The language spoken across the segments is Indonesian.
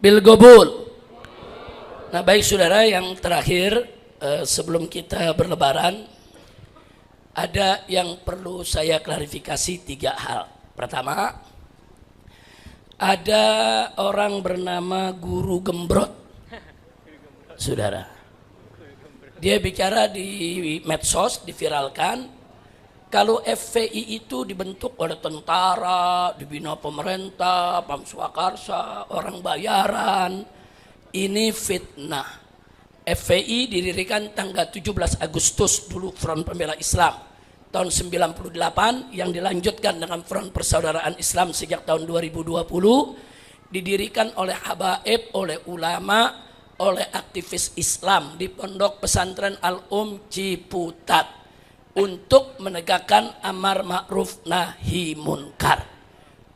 bil gobul. Nah, baik saudara, yang terakhir sebelum kita berlebaran, ada yang perlu saya klarifikasi 3 hal. Pertama, ada orang bernama Guru Gembrot, saudara. Dia bicara di medsos, diviralkan, kalau FPI itu dibentuk oleh tentara, dibina pemerintah, Pam Swakarsa, orang bayaran. Ini fitnah. FPI didirikan tanggal 17 Agustus dulu, Front Pembela Islam tahun 98, yang dilanjutkan dengan Front Persaudaraan Islam sejak tahun 2020, didirikan oleh habaib, oleh ulama, oleh aktivis Islam di Pondok Pesantren Al-Um Ciputat untuk menegakkan amar ma'ruf nahi munkar.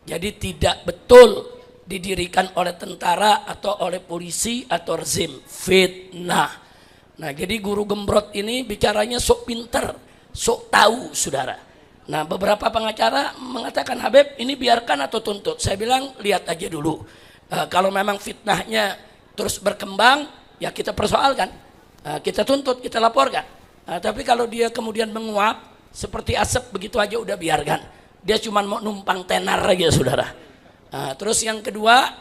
Jadi tidak betul didirikan oleh tentara atau oleh polisi atau rezim, fitnah. Nah, jadi Guru Gembrot ini bicaranya sok pinter, sok tahu, saudara. Nah, beberapa pengacara mengatakan, Habib ini biarkan atau tuntut. Saya bilang lihat aja dulu. Kalau memang fitnahnya terus berkembang, ya kita persoalkan, kita tuntut, kita laporkan. Tapi kalau dia kemudian menguap seperti asap begitu aja, udah biarkan. Dia cuma mau numpang tenar aja, saudara. Terus yang kedua,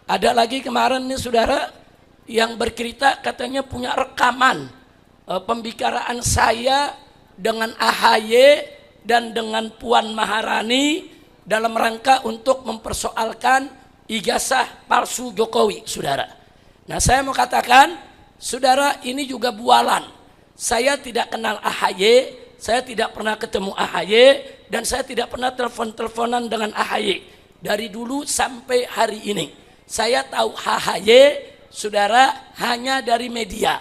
ada lagi kemarin nih saudara, yang bercerita katanya punya rekaman pembicaraan saya dengan AHY dan dengan Puan Maharani dalam rangka untuk mempersoalkan ijazah palsu Jokowi, saudara. Nah, saya mau katakan, saudara, ini juga bualan. Saya tidak kenal AHY, saya tidak pernah ketemu AHY, dan saya tidak pernah telepon-teleponan dengan AHY. Dari dulu sampai hari ini saya tahu AHY, saudara, hanya dari media.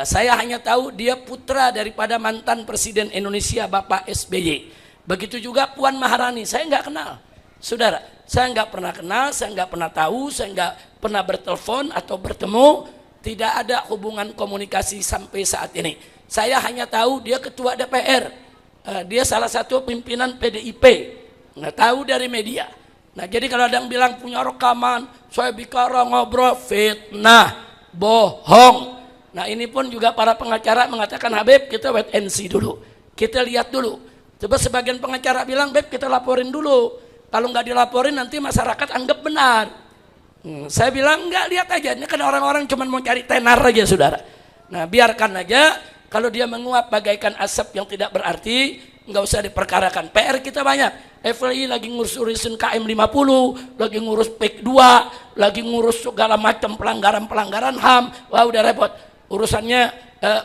Saya hanya tahu dia putra daripada mantan Presiden Indonesia Bapak SBY. Begitu juga Puan Maharani, saya nggak kenal, saudara. Saya nggak pernah kenal, saya nggak pernah tahu, saya nggak pernah bertelepon atau bertemu. Tidak ada hubungan komunikasi sampai saat ini. Saya hanya tahu dia ketua DPR, dia salah satu pimpinan PDIP. Nggak tahu dari media. Nah, jadi kalau ada yang bilang punya rekaman, saya bicara ngobrol, fitnah, bohong. Nah, ini pun juga para pengacara mengatakan, Habib kita wait and see dulu, kita lihat dulu. Coba sebagian pengacara bilang, Habib kita laporin dulu. Kalau nggak dilaporin nanti masyarakat anggap benar. Saya bilang enggak, lihat aja. Ini kan orang-orang cuma mau cari tenar aja, saudara. Nah, biarkan aja. Kalau dia menguap bagaikan asap yang tidak berarti, nggak usah diperkarakan. PR kita banyak. FPI lagi ngurusin KM 50, lagi ngurus PIK 2, lagi ngurus segala macam pelanggaran-pelanggaran HAM. Wah, udah repot. Urusannya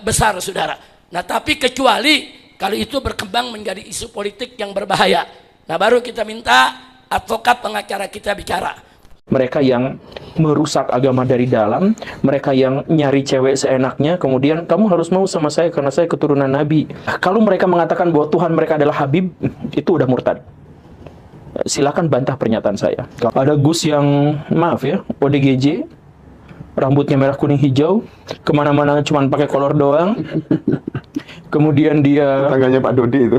besar, saudara. Nah, tapi kecuali kalau itu berkembang menjadi isu politik yang berbahaya. Nah, baru kita minta advokat pengacara kita bicara. Mereka yang merusak agama dari dalam, mereka yang nyari cewek seenaknya, kemudian kamu harus mau sama saya karena saya keturunan Nabi. Kalau mereka mengatakan bahwa Tuhan mereka adalah Habib, itu udah murtad. Silakan bantah pernyataan saya. Ada Gus yang, maaf ya, ODGJ, rambutnya merah kuning hijau, kemana-mana cuma pakai kolor doang. Kemudian dia tangganya Pak Dodi itu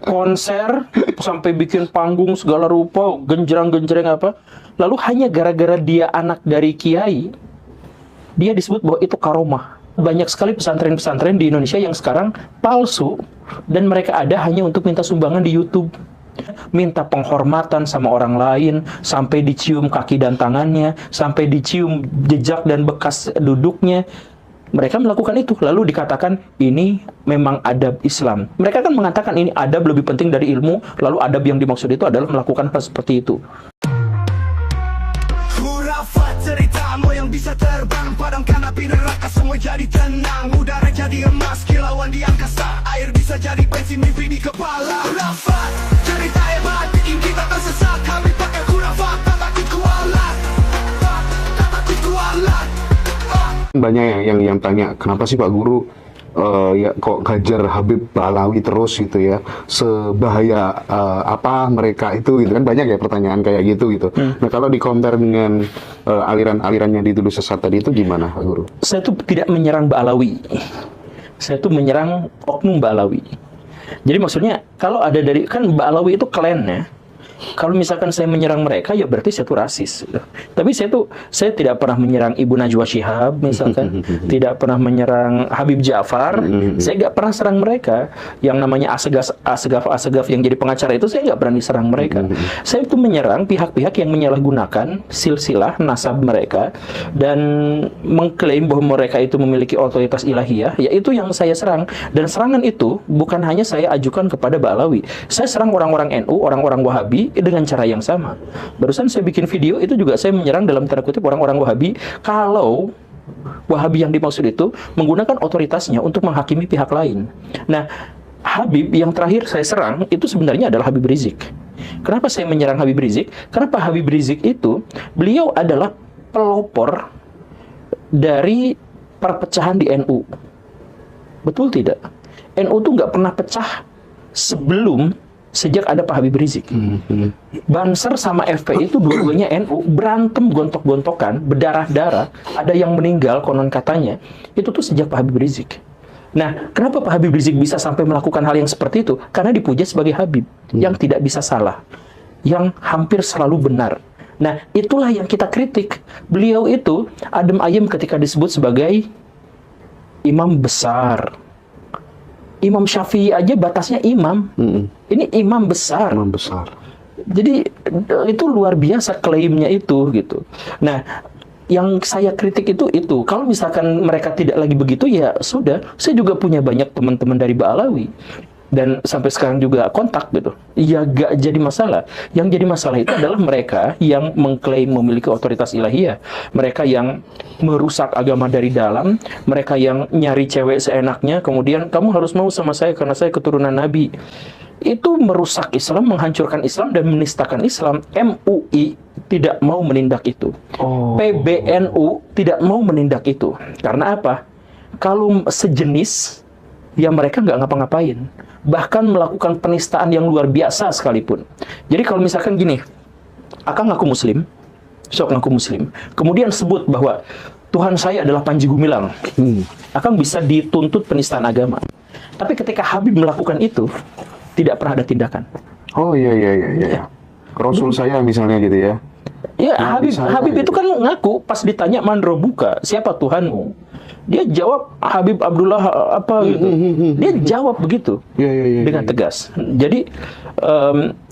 konser sampai bikin panggung segala rupa, genjreng-genjreng apa. Lalu hanya gara-gara dia anak dari kiai, dia disebut bahwa itu karomah. Banyak sekali pesantren-pesantren di Indonesia yang sekarang palsu, dan mereka ada hanya untuk minta sumbangan di YouTube. Minta penghormatan sama orang lain, sampai dicium kaki dan tangannya, sampai dicium jejak dan bekas duduknya. Mereka melakukan itu, lalu dikatakan ini memang adab Islam. Mereka kan mengatakan ini adab lebih penting dari ilmu, lalu adab yang dimaksud itu adalah melakukan hal seperti itu. Khurafat ceritamu yang bisa terbang, padamkan api neraka, semua jadi tenang. Udara jadi emas, kilauan di angkasa, air bisa jadi bensin, mimpi di kepala. Khurafat cerita hebat, bikin kita tersesat. Kami pakai khurafat, tak takut kualat, tak takut kualat. Banyak yang tanya, kenapa sih Pak Guru ya kok ngajar Habib Balawi terus gitu ya, sebahaya apa mereka itu gitu kan, banyak ya pertanyaan kayak gitu. Nah, kalau di compare dengan aliran-aliran yang dituduh sesat tadi itu gimana Pak Guru? Saya tuh tidak menyerang Balawi, saya tuh menyerang oknum Balawi. Jadi maksudnya kalau ada dari, kan Balawi itu klan ya, Kalau misalkan saya menyerang mereka, ya berarti saya tuh rasis. Tapi saya tidak pernah menyerang Ibu Najwa Shihab, misalkan, tidak pernah menyerang Habib Ja'far. Saya nggak pernah serang mereka. Yang namanya Asegaf yang jadi pengacara itu, saya nggak berani serang mereka. Saya itu menyerang pihak-pihak yang menyalahgunakan silsilah nasab mereka dan mengklaim bahwa mereka itu memiliki otoritas ilahiyah. Ya itu yang saya serang. Dan serangan itu bukan hanya saya ajukan kepada Ba'alawi. Saya serang orang-orang NU, orang-orang Wahabi dengan cara yang sama. Barusan saya bikin video itu juga saya menyerang dalam tanda kutip orang-orang Wahabi kalau Wahabi yang dimaksud itu menggunakan otoritasnya untuk menghakimi pihak lain. Nah, Habib yang terakhir saya serang itu sebenarnya adalah Habib Rizik. Kenapa saya menyerang Habib Rizik? Karena Pak Habib Rizik itu beliau adalah pelopor dari perpecahan di NU. Betul tidak? NU tuh nggak pernah pecah sejak ada Pak Habib Rizik. Banser sama FPI itu dua-duanya NU, berantem gontok-gontokan, berdarah-darah, ada yang meninggal konon katanya, itu tuh sejak Pak Habib Rizik. Nah, kenapa Pak Habib Rizik bisa sampai melakukan hal yang seperti itu? Karena dipuja sebagai Habib, yang tidak bisa salah, yang hampir selalu benar. Nah, itulah yang kita kritik. Beliau itu adem ayem ketika disebut sebagai imam besar. Imam Syafi'i aja batasnya imam. Ini imam besar. Imam besar. Jadi itu luar biasa klaimnya itu gitu. Nah, yang saya kritik itu. Kalau misalkan mereka tidak lagi begitu, ya sudah. Saya juga punya banyak teman-teman dari Ba'alawi. Dan sampai sekarang juga kontak gitu. Ya gak jadi masalah. Yang jadi masalah itu adalah mereka yang mengklaim memiliki otoritas ilahiyah. Mereka yang merusak agama dari dalam. Mereka yang nyari cewek seenaknya. Kemudian kamu harus mau sama saya karena saya keturunan Nabi. Itu merusak Islam, menghancurkan Islam dan menistakan Islam. MUI tidak mau menindak itu. PBNU tidak mau menindak itu. Karena apa? Kalau sejenis, ya mereka nggak ngapa-ngapain. Bahkan melakukan penistaan yang luar biasa sekalipun. Jadi kalau misalkan gini, Akang ngaku Muslim, sok ngaku Muslim, kemudian sebut bahwa Tuhan saya adalah Panji Gumilang, Akang bisa dituntut penistaan agama. Tapi ketika Habib melakukan itu, tidak pernah ada tindakan. Oh iya. Rasul saya misalnya gitu ya. Ya, Habib itu kan ngaku pas ditanya man robuka, siapa Tuhanmu? Dia jawab Habib Abdullah apa gitu. Dia jawab begitu dengan tegas. Jadi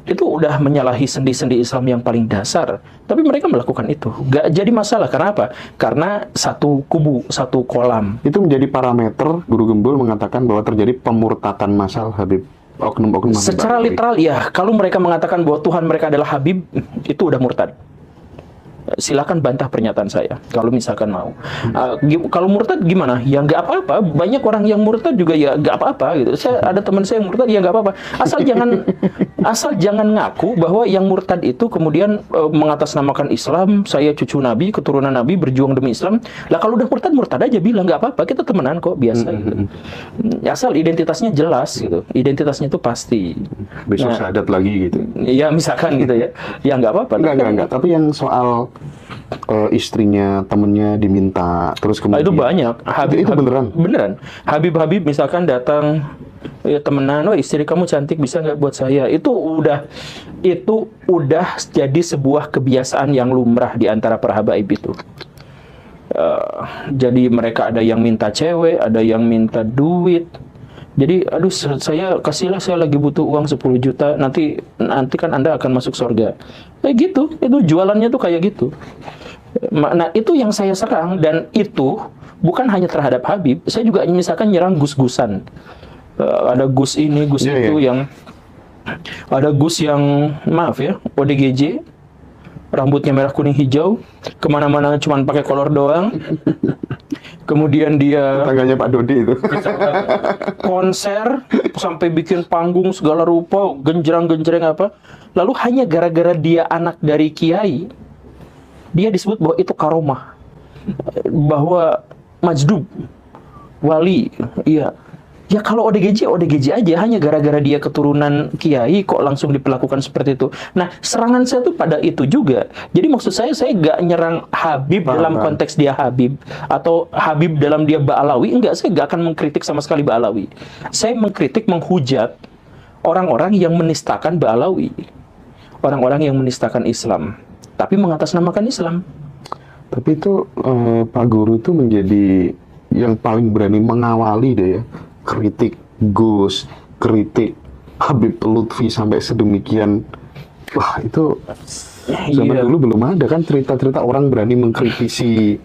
itu udah menyalahi sendi-sendi Islam yang paling dasar. Tapi mereka melakukan itu. Gak jadi masalah. Karena apa? Karena satu kubu, satu kolam. Itu menjadi parameter Guru Gembul mengatakan bahwa terjadi pemurtatan massal Habib. Oknum-oknum secara literal ya. Kalau mereka mengatakan bahwa Tuhan mereka adalah Habib, itu udah murtad. Silakan bantah pernyataan saya kalau misalkan mau. Kalau murtad gimana? Ya nggak apa-apa. Banyak orang yang murtad juga ya nggak apa-apa gitu. Ada teman saya yang murtad ya nggak apa-apa. Asal jangan ngaku bahwa yang murtad itu kemudian mengatasnamakan Islam. Saya cucu Nabi, keturunan Nabi, berjuang demi Islam. Lah kalau udah murtad aja bilang nggak apa-apa. Kita temenan kok biasa. Gitu. Asal identitasnya jelas gitu. Identitasnya itu pasti. Besok syahadat lagi gitu. Ya misalkan gitu ya. Ya nggak apa-apa. Enggak. Tapi yang soal istrinya, temennya diminta, terus kemudian itu banyak. Itu beneran? Habib misalkan datang, ya temenan, istri kamu cantik, bisa nggak buat saya? Itu udah jadi sebuah kebiasaan yang lumrah di antara para habaib itu. Jadi mereka ada yang minta cewek, ada yang minta duit. Jadi, aduh, kasihlah, saya lagi butuh uang 10 juta, nanti kan Anda akan masuk surga. Kayak gitu, itu jualannya tuh kayak gitu. Nah, itu yang saya serang, dan itu bukan hanya terhadap Habib, saya juga misalkan nyerang gus-gusan. Ada gus ini, gus itu yang... Ada gus yang, maaf ya, ODGJ, rambutnya merah kuning hijau, kemana-mana cuma pakai kolor doang. Kemudian dia tangganya Pak Dodi itu konser sampai bikin panggung segala rupa, genjreng-genjreng apa. Lalu hanya gara-gara dia anak dari kiai, dia disebut bahwa itu karomah, bahwa majdub, wali. Iya. Ya kalau ODGJ aja, hanya gara-gara dia keturunan kiai kok langsung diperlakukan seperti itu. Nah, serangan saya tuh pada itu juga. Jadi maksud saya nggak nyerang Habib dalam konteks dia Habib, atau Habib dalam dia Ba'alawi. Enggak, saya nggak akan mengkritik sama sekali Ba'alawi. Saya mengkritik, menghujat orang-orang yang menistakan Ba'alawi. orang-orang yang menistakan Islam, tapi mengatasnamakan Islam. Tapi itu Pak Guru itu menjadi yang paling berani mengawali deh ya, kritik Gus, kritik Habib Lutfi sampai sedemikian. Wah, itu zaman Iya. dulu belum ada kan cerita-cerita orang berani mengkritisi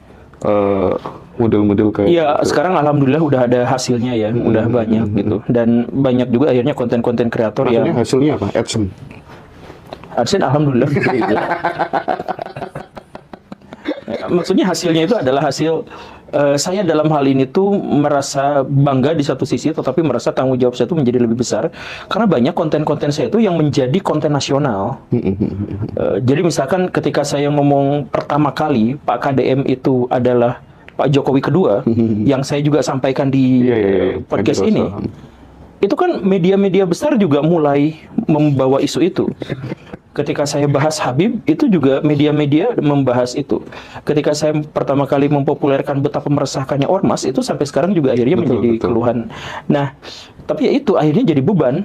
model-model kayak Iya, gitu. sekarang alhamdulillah udah ada hasilnya ya, udah banyak gitu. Dan banyak juga akhirnya konten-konten kreator Maksudnya yang hasilnya apa? AdSense. AdSense alhamdulillah gitu. Maksudnya hasilnya itu adalah hasil saya dalam hal ini tuh merasa bangga di satu sisi, tetapi merasa tanggung jawab saya itu menjadi lebih besar karena banyak konten-konten saya itu yang menjadi konten nasional. Jadi misalkan ketika saya ngomong pertama kali Pak KDM itu adalah Pak Jokowi kedua, yang saya juga sampaikan di Iya, podcast Edi ini, Rosa. itu kan media-media besar juga mulai membawa isu itu. Ketika saya bahas Habib, itu juga media-media membahas itu. Ketika saya pertama kali mempopulerkan betapa meresahkannya ormas, itu sampai sekarang juga akhirnya Betul, menjadi betul. keluhan. Nah, tapi ya itu akhirnya jadi beban.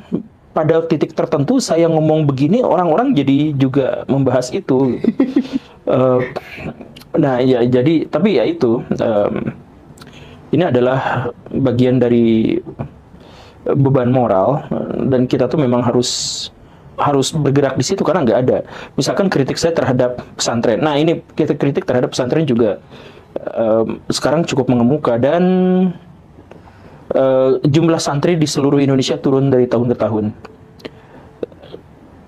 Pada titik tertentu saya ngomong begini, orang-orang jadi juga membahas itu. Nah, ya jadi, tapi ya itu, ini adalah bagian dari beban moral, dan kita tuh memang harus bergerak di situ karena nggak ada. Misalkan kritik saya terhadap pesantren. Nah, ini kritik terhadap pesantren juga sekarang cukup mengemuka, dan jumlah santri di seluruh Indonesia turun dari tahun ke tahun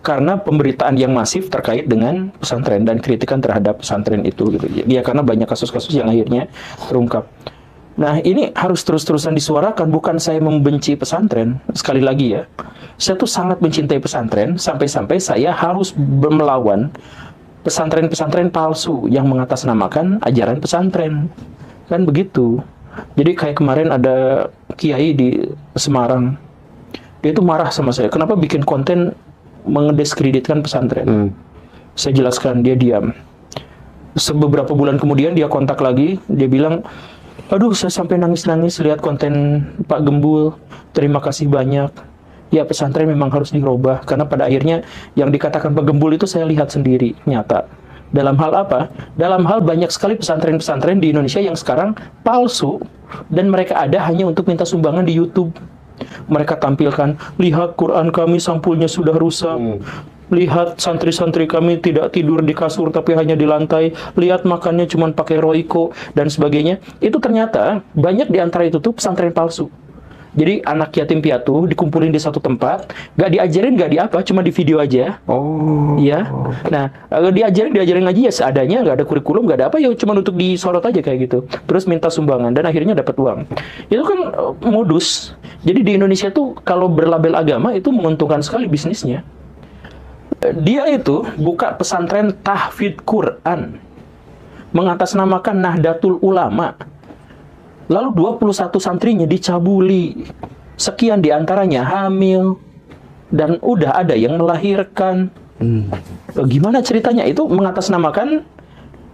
karena pemberitaan yang masif terkait dengan pesantren dan kritikan terhadap pesantren itu gitu. Ya karena banyak kasus-kasus yang akhirnya terungkap. Nah, ini harus terus-terusan disuarakan, bukan saya membenci pesantren. Sekali lagi ya, saya tuh sangat mencintai pesantren sampai-sampai saya harus melawan pesantren-pesantren palsu yang mengatasnamakan ajaran pesantren. Kan begitu. Jadi kayak kemarin ada kiai di Semarang. Dia itu marah sama saya. Kenapa bikin konten mendiskreditkan pesantren? Saya jelaskan, dia diam. Beberapa bulan kemudian dia kontak lagi, dia bilang, aduh, saya sampai nangis-nangis lihat konten Pak Gembul. Terima kasih banyak. Ya, pesantren memang harus dirubah. Karena pada akhirnya yang dikatakan Pak Gembul itu saya lihat sendiri, nyata. Dalam hal apa? Dalam hal banyak sekali pesantren-pesantren di Indonesia yang sekarang palsu. Dan mereka ada hanya untuk minta sumbangan di YouTube. Mereka tampilkan, lihat Quran kami sampulnya sudah rusak. Lihat santri-santri kami tidak tidur di kasur tapi hanya di lantai. Lihat makannya cuma pakai Royco dan sebagainya. Itu ternyata banyak di antara itu tuh pesantren palsu. Jadi anak yatim piatu dikumpulin di satu tempat, gak diajarin, gak di apa, cuma di video aja. Oh. Iya. Nah, diajarin ngaji ya seadanya, gak ada kurikulum, gak ada apa, ya cuma untuk disorot aja kayak gitu. Terus minta sumbangan dan akhirnya dapat uang. Itu kan modus. Jadi di Indonesia tuh kalau berlabel agama itu menguntungkan sekali bisnisnya. Dia itu buka pesantren tahfidz Quran, mengatasnamakan Nahdlatul Ulama. Lalu 21 santrinya dicabuli. Sekian diantaranya hamil. Dan udah ada yang melahirkan. Gimana ceritanya? Itu mengatasnamakan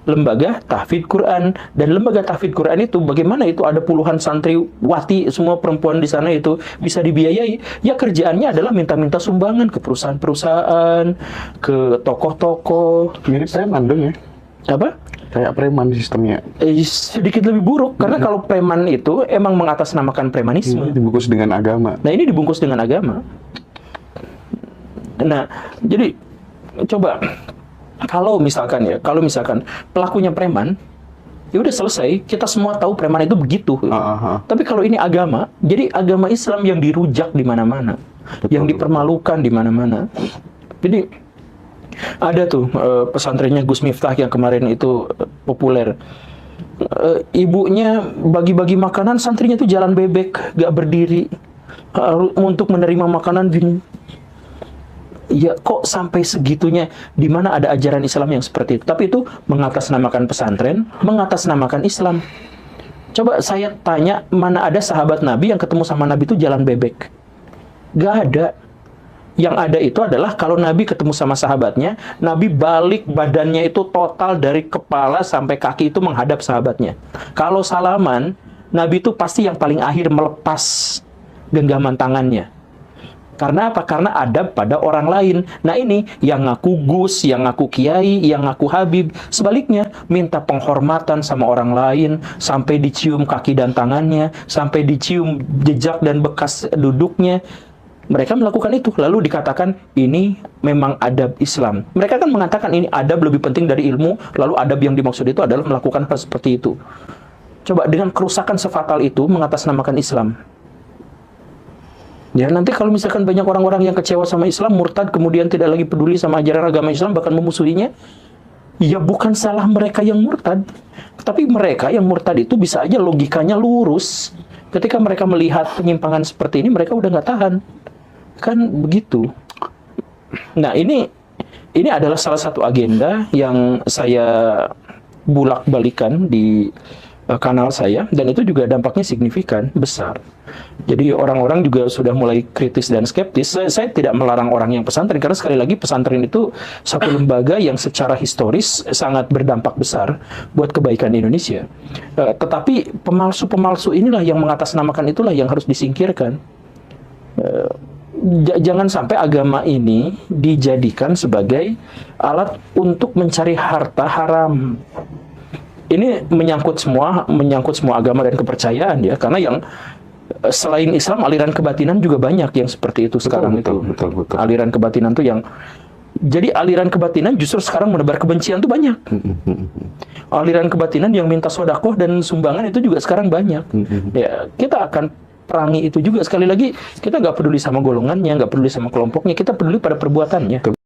lembaga tahfidz Quran. Dan lembaga tahfidz Quran itu bagaimana itu ada puluhan santriwati, semua perempuan di sana itu bisa dibiayai. Ya kerjaannya adalah minta-minta sumbangan ke perusahaan-perusahaan, ke tokoh-tokoh. Mirip preman dong ya. Apa? Kayak preman sistemnya. Sedikit lebih buruk karena kalau preman itu emang mengatasnamakan premanisme. Dibungkus dengan agama. Nah, ini dibungkus dengan agama. Nah, jadi coba kalau misalkan pelakunya preman, ya udah selesai. Kita semua tahu preman itu begitu. Tapi kalau ini agama, jadi agama Islam yang dirujak di mana-mana, yang dipermalukan di mana-mana. Jadi ada tuh pesantrennya Gus Miftah yang kemarin itu populer. Ibunya bagi-bagi makanan, santrinya tuh jalan bebek, gak berdiri untuk menerima makanan. Ya kok sampai segitunya? Di mana ada ajaran Islam yang seperti itu? Tapi itu mengatasnamakan pesantren, mengatasnamakan Islam. Coba saya tanya, mana ada sahabat Nabi yang ketemu sama Nabi itu jalan bebek? Gak ada. Yang ada itu adalah kalau Nabi ketemu sama sahabatnya, Nabi balik badannya itu total dari kepala sampai kaki itu menghadap sahabatnya. Kalau salaman, Nabi itu pasti yang paling akhir melepas genggaman tangannya. Karena apa? Karena adab pada orang lain. Nah ini, yang ngaku Gus, yang ngaku Kiai, yang ngaku Habib. Sebaliknya, minta penghormatan sama orang lain, sampai dicium kaki dan tangannya, sampai dicium jejak dan bekas duduknya. Mereka melakukan itu, lalu dikatakan ini memang adab Islam. Mereka kan mengatakan ini adab lebih penting dari ilmu, lalu adab yang dimaksud itu adalah melakukan hal seperti itu. Coba dengan kerusakan sefatal itu mengatasnamakan Islam. Ya nanti kalau misalkan banyak orang-orang yang kecewa sama Islam, murtad, kemudian tidak lagi peduli sama ajaran agama Islam, bahkan memusuhinya, ya bukan salah mereka yang murtad, tapi mereka yang murtad itu bisa aja logikanya lurus. Ketika mereka melihat penyimpangan seperti ini, mereka udah nggak tahan. Kan begitu. Nah ini adalah salah satu agenda yang saya bulak-balikan di kanal saya, dan itu juga dampaknya signifikan, besar. Jadi orang-orang juga sudah mulai kritis dan skeptis. Saya tidak melarang orang yang pesantren, karena sekali lagi pesantren itu satu lembaga yang secara historis sangat berdampak besar buat kebaikan Indonesia. Tetapi pemalsu-pemalsu inilah yang mengatasnamakan, itulah yang harus disingkirkan. Jangan sampai agama ini dijadikan sebagai alat untuk mencari harta haram. Ini menyangkut semua agama dan kepercayaan ya, karena yang selain Islam aliran kebatinan juga banyak yang seperti itu sekarang. Betul. Aliran kebatinan tuh yang jadi aliran kebatinan justru sekarang menebar kebencian tuh banyak. Aliran kebatinan yang minta sedekah dan sumbangan itu juga sekarang banyak. Ya, kita akan perangi itu juga. Sekali lagi, kita nggak peduli sama golongannya, nggak peduli sama kelompoknya, kita peduli pada perbuatannya.